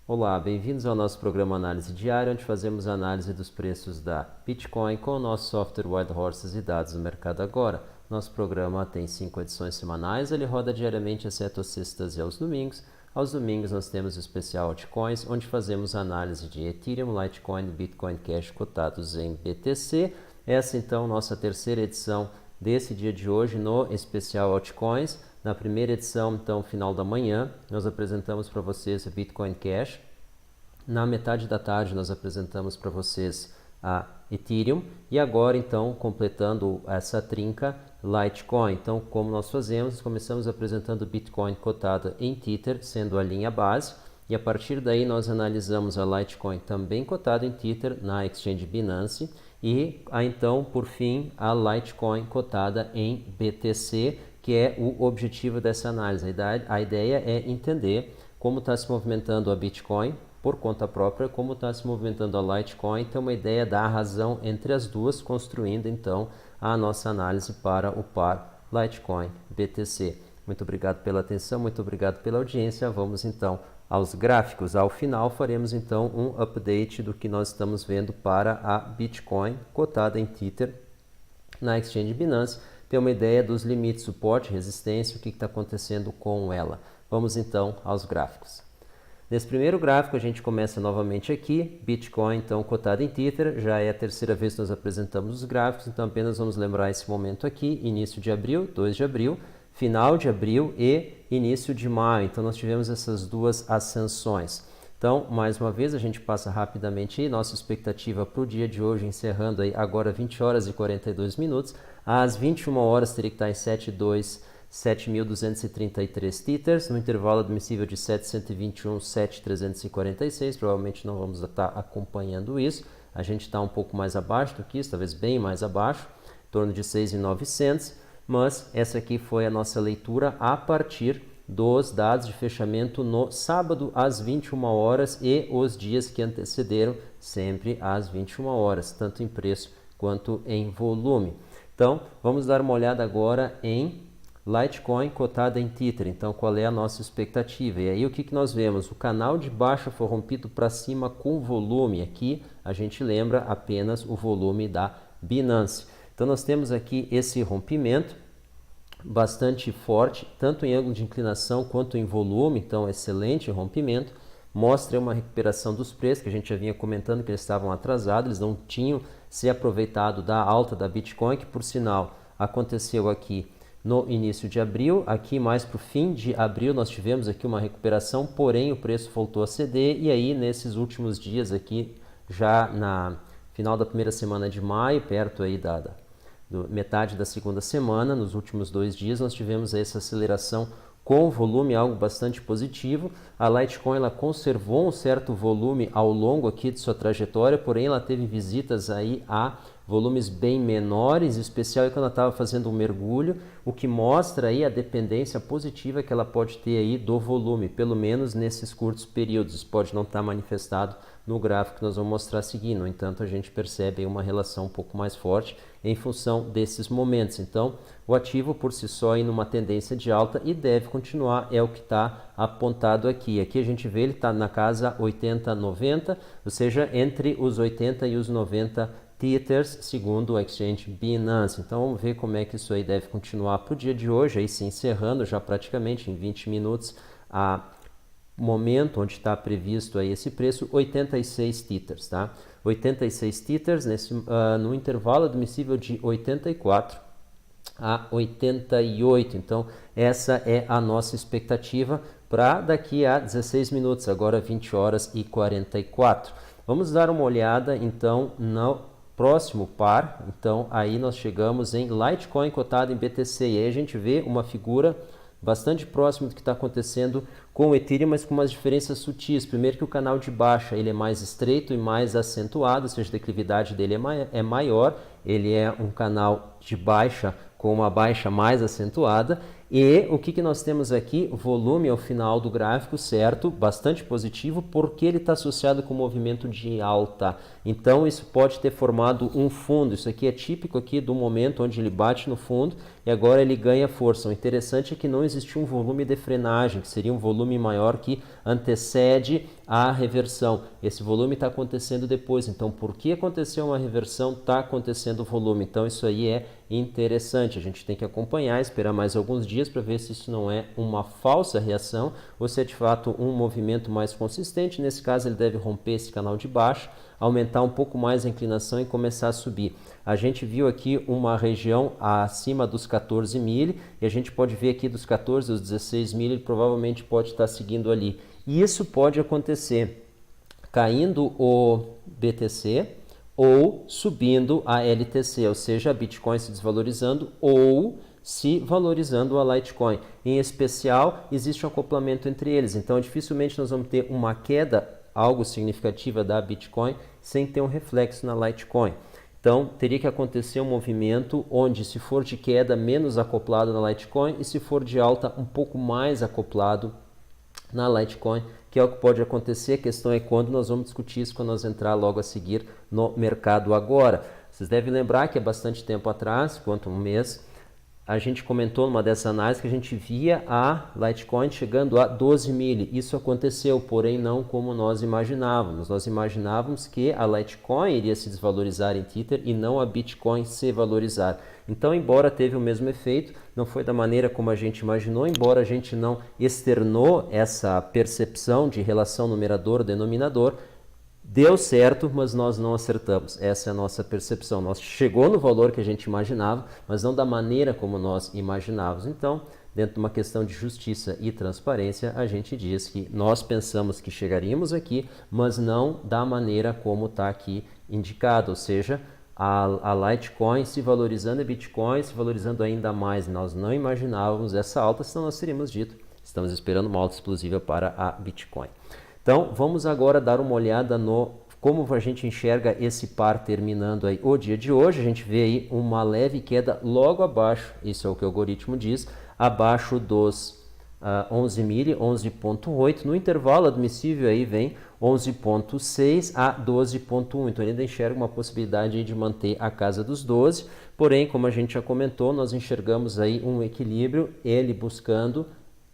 Olá, bem-vindos ao nosso programa Análise Diária, onde fazemos análise dos preços da Bitcoin com o nosso software Wild Horses e dados do mercado agora. Nosso programa tem 5 edições semanais, ele roda diariamente, exceto às sextas e aos domingos. Aos domingos nós temos o especial Altcoins, onde fazemos análise de Ethereum, Litecoin e Bitcoin Cash cotados em BTC. Essa então nossa terceira edição desse dia de hoje no especial Altcoins. Na primeira edição, então, final da manhã, nós apresentamos para vocês o Bitcoin Cash. Na metade da tarde, nós apresentamos para vocês a Ethereum. E agora, então, completando essa trinca, Litecoin. Então, como nós fazemos, começamos apresentando o Bitcoin cotada em Tether, sendo a linha base. E a partir daí, nós analisamos a Litecoin também cotada em Tether na Exchange Binance. E, então, por fim, a Litecoin cotada em BTC, que é o objetivo dessa análise. A ideia é entender como está se movimentando a Bitcoin por conta própria, como está se movimentando a Litecoin, ter uma ideia da razão entre as duas, construindo então a nossa análise para o par Litecoin BTC. Muito obrigado pela atenção, muito obrigado pela audiência. Vamos então aos gráficos. Ao final faremos então um update do que nós estamos vendo para a Bitcoin cotada em Tether na Exchange Binance, ter uma ideia dos limites, suporte, resistência, o que está acontecendo com ela. Vamos então aos gráficos. Nesse primeiro gráfico a gente começa novamente aqui, Bitcoin então cotado em Tether, já é a terceira vez que nós apresentamos os gráficos, então apenas vamos lembrar esse momento aqui, início de abril, 2 de abril, final de abril e início de maio, então nós tivemos essas duas ascensões. Então, mais uma vez, a gente passa rapidamente aí, nossa expectativa para o dia de hoje, encerrando aí agora 20 horas e 42 minutos, às 21 horas teria que estar em 7.233 tethers, no intervalo admissível de 721, 7.346, provavelmente não vamos estar acompanhando isso, a gente está um pouco mais abaixo do que isso, talvez bem mais abaixo, em torno de 6.900, mas essa aqui foi a nossa leitura a partir dos dados de fechamento no sábado às 21 horas e os dias que antecederam sempre às 21 horas, tanto em preço quanto em volume. Então, vamos dar uma olhada agora em Litecoin cotada em Tether. Então, qual é a nossa expectativa? E aí, o que nós vemos? O canal de baixa foi rompido para cima com volume. Aqui, a gente lembra apenas o volume da Binance. Então, nós temos aqui esse rompimento bastante forte, tanto em ângulo de inclinação quanto em volume, então excelente rompimento, mostra uma recuperação dos preços, que a gente já vinha comentando que eles estavam atrasados, eles não tinham se aproveitado da alta da Bitcoin, que por sinal aconteceu aqui no início de abril, aqui mais para o fim de abril nós tivemos aqui uma recuperação, porém o preço voltou a ceder, e aí nesses últimos dias aqui, já na final da primeira semana de maio, perto aí metade da segunda semana, nos últimos 2 dias, nós tivemos essa aceleração com volume, algo bastante positivo. A Litecoin ela conservou um certo volume ao longo aqui de sua trajetória, porém ela teve visitas aí a volumes bem menores, em especial quando ela estava fazendo um mergulho, o que mostra aí a dependência positiva que ela pode ter aí do volume, pelo menos nesses curtos períodos. Isso pode não estar manifestado no gráfico que nós vamos mostrar a seguir, no entanto a gente percebe aí uma relação um pouco mais forte em função desses momentos. Então, o ativo por si só em uma tendência de alta e deve continuar, é o que está apontado aqui. Aqui a gente vê ele está na casa 80, 90, ou seja, entre os 80 e os 90 tethers, segundo o Exchange Binance. Então, vamos ver como é que isso aí deve continuar para o dia de hoje, aí se encerrando já praticamente em 20 minutos a momento onde está previsto aí esse preço, 86 tethers, tá? 86 tethers no intervalo admissível de 84 a 88. Então, essa é a nossa expectativa para daqui a 16 minutos, agora 20 horas e 44. Vamos dar uma olhada, então, no próximo par. Então, aí nós chegamos em Litecoin cotado em BTC, e aí a gente vê uma figura bastante próximo do que está acontecendo com o Ethereum, mas com umas diferenças sutis. Primeiro que o canal de baixa ele é mais estreito e mais acentuado, ou seja, a declividade dele é maior, ele é um canal de baixa com uma baixa mais acentuada. E o que nós temos aqui? O volume ao final do gráfico, certo? Bastante positivo, porque ele está associado com o movimento de alta. Então, isso pode ter formado um fundo. Isso aqui é típico aqui do momento onde ele bate no fundo. e agora ele ganha força. O interessante é que não existiu um volume de frenagem, que seria um volume maior que antecede a reversão. Esse volume está acontecendo depois, então por que aconteceu uma reversão? Está acontecendo o volume, então isso aí é interessante. A gente tem que acompanhar, esperar mais alguns dias para ver se isso não é uma falsa reação ou se é de fato um movimento mais consistente. Nesse caso ele deve romper esse canal de baixo, aumentar um pouco mais a inclinação e começar a subir. A gente viu aqui uma região acima dos 14 mil e a gente pode ver aqui dos 14 aos 16 mil, ele provavelmente pode estar seguindo ali. E isso pode acontecer caindo o BTC ou subindo a LTC, ou seja, a Bitcoin se desvalorizando ou se valorizando a Litecoin. Em especial, existe um acoplamento entre eles, então dificilmente nós vamos ter uma queda algo significativa da Bitcoin sem ter um reflexo na Litecoin. Então, teria que acontecer um movimento onde, se for de queda, menos acoplado na Litecoin e se for de alta, um pouco mais acoplado na Litecoin, que é o que pode acontecer. A questão é quando nós vamos discutir isso, quando nós entrar logo a seguir no mercado agora. Vocês devem lembrar que há bastante tempo atrás, quanto um mês, a gente comentou numa dessas análises que a gente via a Litecoin chegando a 12 mil. Isso aconteceu, porém não como nós imaginávamos. Nós imaginávamos que a Litecoin iria se desvalorizar em Tether e não a Bitcoin se valorizar. Então, embora teve o mesmo efeito, não foi da maneira como a gente imaginou, embora a gente não externou essa percepção de relação numerador-denominador, deu certo, mas nós não acertamos. Essa é a nossa percepção. Nós chegou no valor que a gente imaginava, mas não da maneira como nós imaginávamos. Então, dentro de uma questão de justiça e transparência, a gente diz que nós pensamos que chegaríamos aqui, mas não da maneira como está aqui indicado, ou seja, a Litecoin se valorizando e Bitcoin se valorizando ainda mais. Nós não imaginávamos essa alta, senão nós teríamos dito, estamos esperando uma alta explosiva para a Bitcoin. Então, vamos agora dar uma olhada no como a gente enxerga esse par terminando aí o dia de hoje. A gente vê aí uma leve queda logo abaixo, isso é o que o algoritmo diz, abaixo dos 11 mil, 11.8. No intervalo admissível aí vem 11.6 a 12.1. Então, ele ainda enxerga uma possibilidade aí de manter a casa dos 12. Porém, como a gente já comentou, nós enxergamos aí um equilíbrio, ele buscando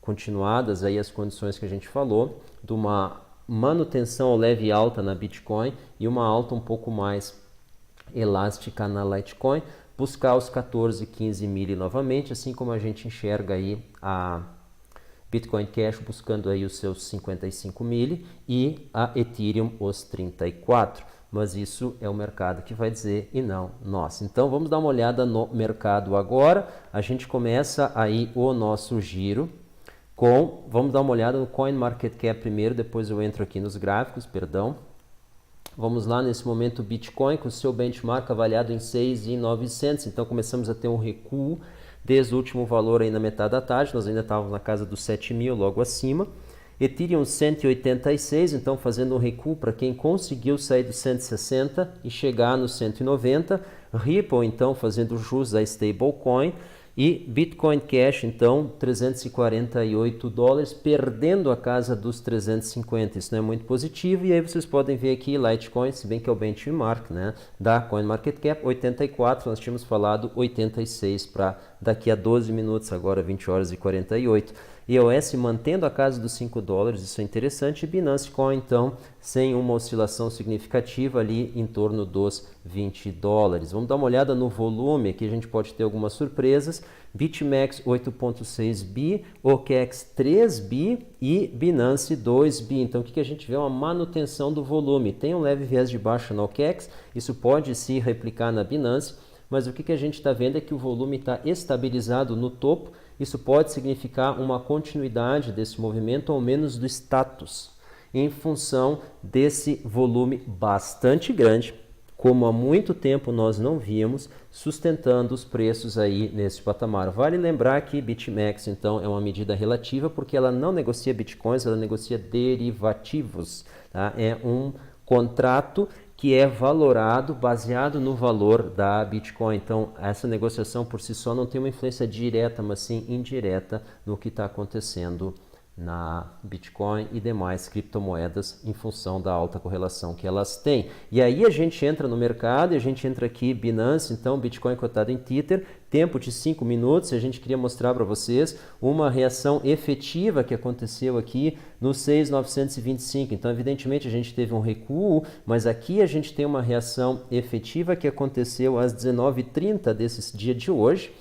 continuadas aí as condições que a gente falou, de uma manutenção leve e alta na Bitcoin e uma alta um pouco mais elástica na Litecoin, buscar os 14, 15 mil novamente, assim como a gente enxerga aí a Bitcoin Cash buscando aí os seus 55 mil e a Ethereum os 34. Mas isso é o mercado que vai dizer e não nós. Então vamos dar uma olhada no mercado agora. A gente começa aí o nosso giro vamos dar uma olhada no CoinMarketCap primeiro, depois eu entro aqui nos gráficos, perdão. Vamos lá, nesse momento o Bitcoin com o seu benchmark avaliado em 6.900, então começamos a ter um recuo desde o último valor aí na metade da tarde, nós ainda estávamos na casa dos 7 mil, logo acima. Ethereum 186, então fazendo um recuo para quem conseguiu sair do 160 e chegar no 190. Ripple então fazendo jus a stablecoin. E Bitcoin Cash, então, 348 dólares, perdendo a casa dos 350. Isso não é muito positivo. E aí vocês podem ver aqui Litecoin, se bem que é o benchmark, né, da CoinMarketCap, 84. Nós tínhamos falado 86 para daqui a 12 minutos, agora 20 horas e 48. EOS mantendo a casa dos 5 dólares, isso é interessante. E Binance Coin, então, sem uma oscilação significativa ali em torno dos 20 dólares. Vamos dar uma olhada no volume, aqui a gente pode ter algumas surpresas. BitMEX 8.6 bi, OKEx 3 bi e Binance 2 bi. Então, o que a gente vê é uma manutenção do volume. Tem um leve viés de baixa no OKEx, isso pode se replicar na Binance, mas o que a gente está vendo é que o volume está estabilizado no topo. Isso pode significar uma continuidade desse movimento, ao menos do status, em função desse volume bastante grande, como há muito tempo nós não víamos, sustentando os preços aí nesse patamar. Vale lembrar que BitMEX, então, é uma medida relativa, porque ela não negocia bitcoins, ela negocia derivativos. Tá? É um contrato que é valorado baseado no valor da Bitcoin. Então, essa negociação por si só não tem uma influência direta, mas sim indireta no que está acontecendo na Bitcoin e demais criptomoedas em função da alta correlação que elas têm. E aí a gente entra no mercado e a gente entra aqui Binance, então Bitcoin cotado em Tether, tempo de 5 minutos, a gente queria mostrar para vocês uma reação efetiva que aconteceu aqui no 6.925. Então evidentemente a gente teve um recuo, mas aqui a gente tem uma reação efetiva que aconteceu às 19h30 desse dia de hoje,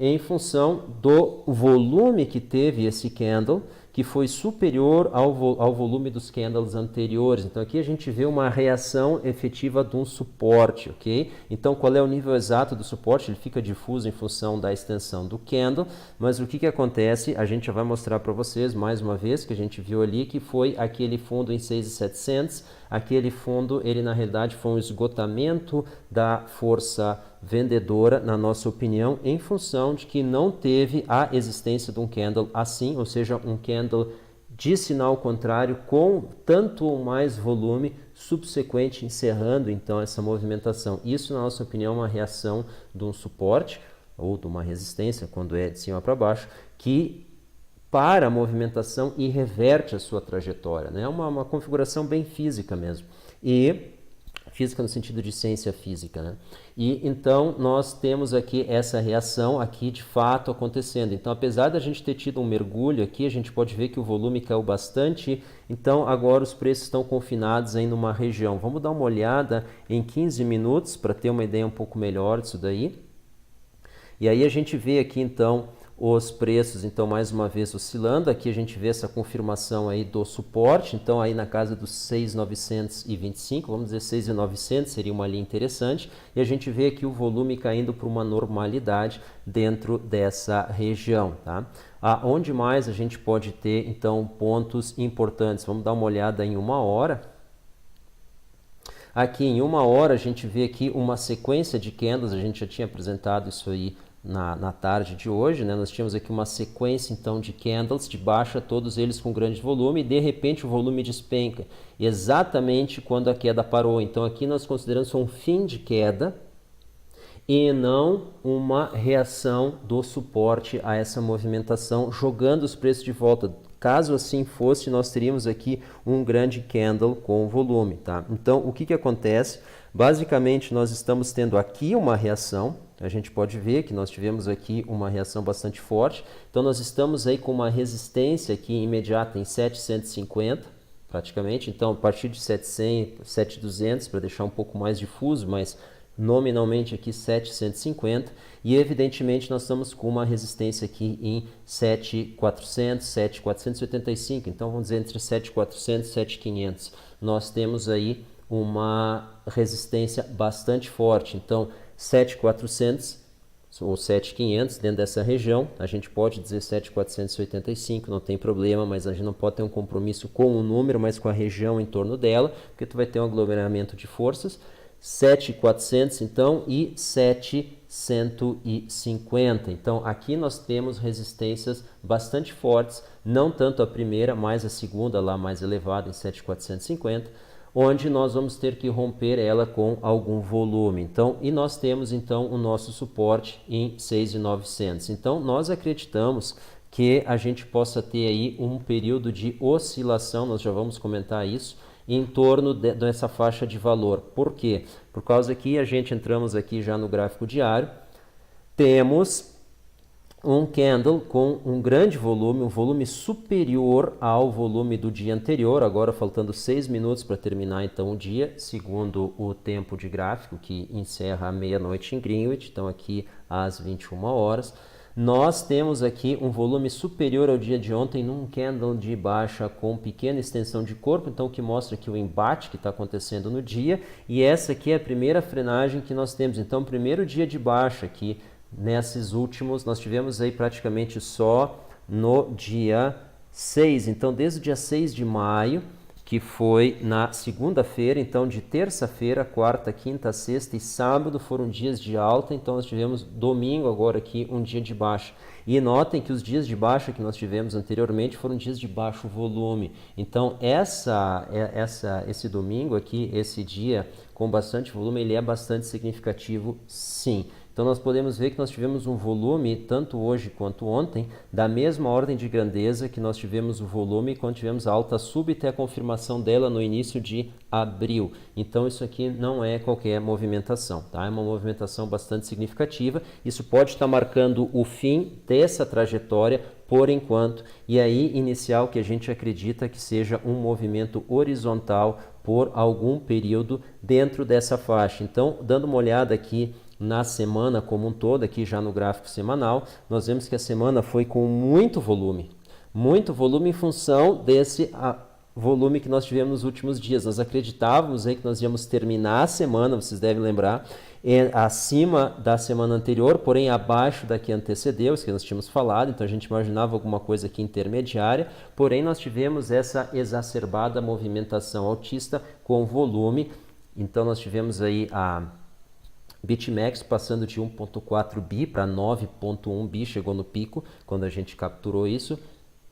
em função do volume que teve esse candle, que foi superior ao volume dos candles anteriores. Então aqui a gente vê uma reação efetiva de um suporte, ok? Então qual é o nível exato do suporte? Ele fica difuso em função da extensão do candle, mas o que acontece? A gente já vai mostrar para vocês mais uma vez, que a gente viu ali, que foi aquele fundo em 6.700. Aquele fundo, ele na realidade foi um esgotamento da força vendedora, na nossa opinião, em função de que não teve a existência de um candle assim, ou seja, um candle de sinal contrário com tanto ou mais volume subsequente, encerrando então essa movimentação. Isso, na nossa opinião, é uma reação de um suporte ou de uma resistência, quando é de cima para baixo, que para a movimentação e reverte a sua trajetória, né? É uma configuração bem física mesmo, e física no sentido de ciência física, né? E então nós temos aqui essa reação aqui de fato acontecendo. Então, apesar da gente ter tido um mergulho aqui, a gente pode ver que o volume caiu bastante. Então agora os preços estão confinados aí numa região. Vamos dar uma olhada em 15 minutos para ter uma ideia um pouco melhor disso daí. E aí a gente vê aqui então os preços, então, mais uma vez oscilando. Aqui a gente vê essa confirmação aí do suporte, então aí na casa dos 6.925, vamos dizer 6.900, seria uma linha interessante, e a gente vê aqui o volume caindo para uma normalidade dentro dessa região, tá? Onde mais a gente pode ter, então, pontos importantes? Vamos dar uma olhada em 1 hora. Aqui em 1 hora a gente vê aqui uma sequência de candles, a gente já tinha apresentado isso aí na tarde de hoje, né? Nós tínhamos aqui uma sequência então de candles de baixa, todos eles com grande volume, e de repente o volume despenca, exatamente quando a queda parou. Então aqui nós consideramos um fim de queda e não uma reação do suporte a essa movimentação, jogando os preços de volta. Caso assim fosse, nós teríamos aqui um grande candle com volume, tá? Então o que acontece? Basicamente nós estamos tendo aqui uma reação. A gente pode ver que nós tivemos aqui uma reação bastante forte. Então nós estamos aí com uma resistência aqui imediata em 750, praticamente. Então a partir de 700, 7.200, para deixar um pouco mais difuso, mas nominalmente aqui 750, e evidentemente nós estamos com uma resistência aqui em 7.400, 7.485. Então vamos dizer entre 7.400 e 7.500. Nós temos aí uma resistência bastante forte. Então 7.400 ou 7.500 dentro dessa região, a gente pode dizer 7.485, não tem problema, mas a gente não pode ter um compromisso com o número, mas com a região em torno dela, porque tu vai ter um aglomeramento de forças. 7.400 então e 7.150. Então aqui nós temos resistências bastante fortes, não tanto a primeira, mas a segunda lá mais elevada em 7.450, onde nós vamos ter que romper ela com algum volume. Então, e nós temos então o nosso suporte em 6.900. Então nós acreditamos que a gente possa ter aí um período de oscilação, nós já vamos comentar isso, em torno dessa faixa de valor. Por quê? Por causa que a gente entramos aqui já no gráfico diário, temos um candle com um grande volume, um volume superior ao volume do dia anterior, agora faltando 6 minutos para terminar então o dia, segundo o tempo de gráfico que encerra à meia-noite em Greenwich, então aqui às 21 horas. Nós temos aqui um volume superior ao dia de ontem num candle de baixa com pequena extensão de corpo, então o que mostra aqui o embate que está acontecendo no dia, e essa aqui é a primeira frenagem que nós temos. Então, primeiro dia de baixa aqui, nesses últimos, nós tivemos aí praticamente só no dia 6, então desde o dia 6 de maio, que foi na segunda-feira, então de terça-feira, quarta, quinta, sexta e sábado foram dias de alta, então nós tivemos domingo agora aqui um dia de baixa. E notem que os dias de baixa que nós tivemos anteriormente foram dias de baixo volume. Então esse domingo aqui, esse dia com bastante volume, ele é bastante significativo sim. Então nós podemos ver que nós tivemos um volume, tanto hoje quanto ontem, da mesma ordem de grandeza que nós tivemos o volume quando tivemos a alta súbita e a confirmação dela no início de abril. Então isso aqui não é qualquer movimentação, tá? É uma movimentação bastante significativa. Isso pode estar marcando o fim dessa trajetória por enquanto, e aí iniciar o que a gente acredita que seja um movimento horizontal por algum período dentro dessa faixa. Então, dando uma olhada aqui na semana como um todo, aqui já no gráfico semanal, nós vemos que a semana foi com muito volume em função desse volume que nós tivemos nos últimos dias. Nós acreditávamos aí que nós íamos terminar a semana, vocês devem lembrar, acima da semana anterior, porém abaixo da que antecedeu, isso que nós tínhamos falado, então a gente imaginava alguma coisa aqui intermediária, porém nós tivemos essa exacerbada movimentação altista com volume. Então nós tivemos aí a BitMEX passando de 1.4 bi para 9.1 bi, chegou no pico quando a gente capturou isso.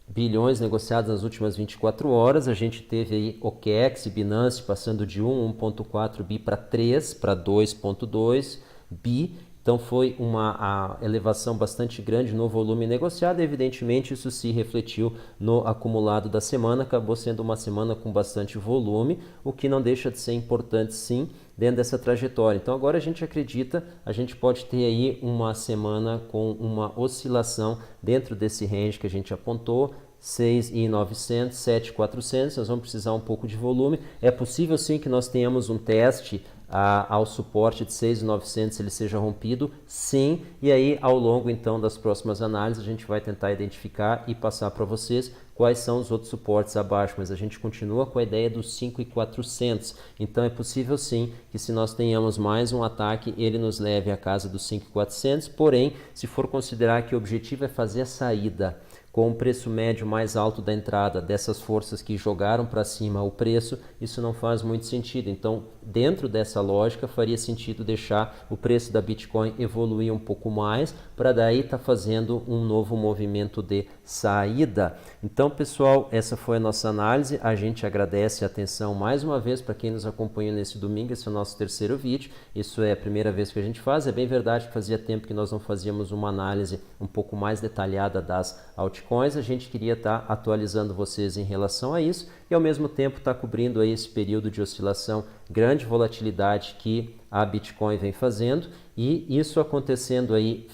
Bilhões negociados nas últimas 24 horas, a gente teve aí OKEx e Binance passando de 1.4 bi para 3, para 2.2 bi, então foi uma elevação bastante grande no volume negociado. Evidentemente isso se refletiu no acumulado da semana, acabou sendo uma semana com bastante volume, o que não deixa de ser importante sim dentro dessa trajetória. Então agora a gente acredita, a gente pode ter aí uma semana com uma oscilação dentro desse range que a gente apontou, 6.900, 7.400, nós vamos precisar um pouco de volume. É possível sim que nós tenhamos um teste ao suporte de 6.900, ele seja rompido, sim, e aí ao longo então das próximas análises a gente vai tentar identificar e passar para vocês quais são os outros suportes abaixo, mas a gente continua com a ideia dos 5.400, então é possível sim que se nós tenhamos mais um ataque, ele nos leve à casa dos 5.400, porém, se for considerar que o objetivo é fazer a saída com o preço médio mais alto da entrada dessas forças que jogaram para cima o preço, isso não faz muito sentido. Então, dentro dessa lógica, faria sentido deixar o preço da Bitcoin evoluir um pouco mais, para daí estar fazendo um novo movimento de saída. Então, pessoal, essa foi a nossa análise. A gente agradece a atenção mais uma vez para quem nos acompanha nesse domingo. Esse é o nosso terceiro vídeo. Isso é a primeira vez que a gente faz. É bem verdade que fazia tempo que nós não fazíamos uma análise um pouco mais detalhada das altcoins. A gente queria estar atualizando vocês em relação a isso e ao mesmo tempo estar cobrindo aí esse período de oscilação, grande volatilidade que a Bitcoin vem fazendo, e isso acontecendo aí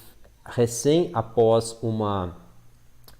recém após uma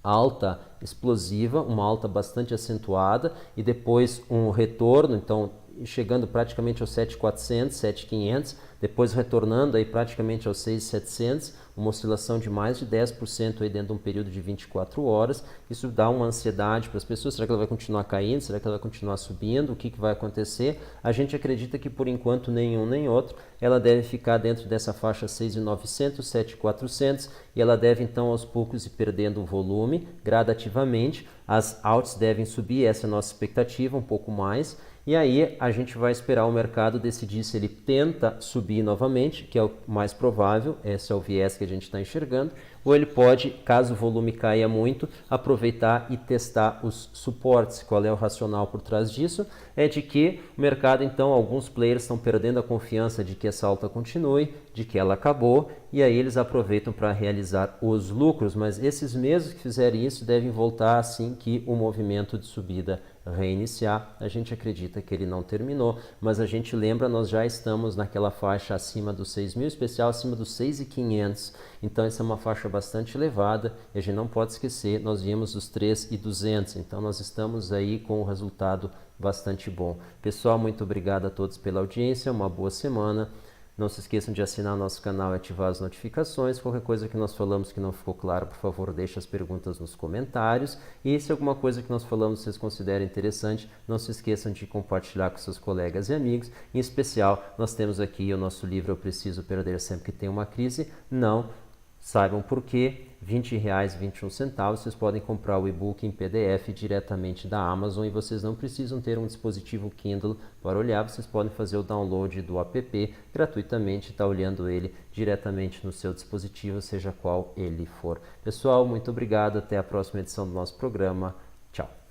alta explosiva, uma alta bastante acentuada e depois um retorno, então chegando praticamente aos 7.400, 7.500, depois retornando aí praticamente aos 6.700, uma oscilação de mais de 10% aí dentro de um período de 24 horas. Isso dá uma ansiedade para as pessoas. Será que ela vai continuar caindo? Será que ela vai continuar subindo? O que vai acontecer? A gente acredita que por enquanto nenhum nem outro. Ela deve ficar dentro dessa faixa 6.900, 7.400 e ela deve então aos poucos ir perdendo o volume gradativamente. As alts devem subir, essa é a nossa expectativa, um pouco mais. E aí a gente vai esperar o mercado decidir se ele tenta subir novamente, que é o mais provável, esse é o viés que a gente está enxergando, ou ele pode, caso o volume caia muito, aproveitar e testar os suportes. Qual é o racional por trás disso? É de que o mercado, então, alguns players estão perdendo a confiança de que essa alta continue, de que ela acabou, e aí eles aproveitam para realizar os lucros, mas esses mesmos que fizerem isso devem voltar assim que o movimento de subida reiniciar. A gente acredita que ele não terminou, mas a gente lembra, nós já estamos naquela faixa acima dos 6.000, especial acima dos 6.500, então essa é uma faixa bastante elevada e a gente não pode esquecer, nós viemos dos 3.200, então nós estamos aí com um resultado bastante bom. Pessoal, muito obrigado a todos pela audiência, uma boa semana. Não se esqueçam de assinar nosso canal e ativar as notificações. Qualquer coisa que nós falamos que não ficou claro, por favor, deixe as perguntas nos comentários. E se alguma coisa que nós falamos vocês considerem interessante, não se esqueçam de compartilhar com seus colegas e amigos. Em especial, nós temos aqui o nosso livro Eu Preciso Perder Sempre que Tem uma Crise. Não saibam por quê, R$ 20,21. Vocês podem comprar o e-book em PDF diretamente da Amazon e vocês não precisam ter um dispositivo Kindle para olhar. Vocês podem fazer o download do app gratuitamente, estar olhando ele diretamente no seu dispositivo, seja qual ele for. Pessoal, muito obrigado. Até a próxima edição do nosso programa. Tchau.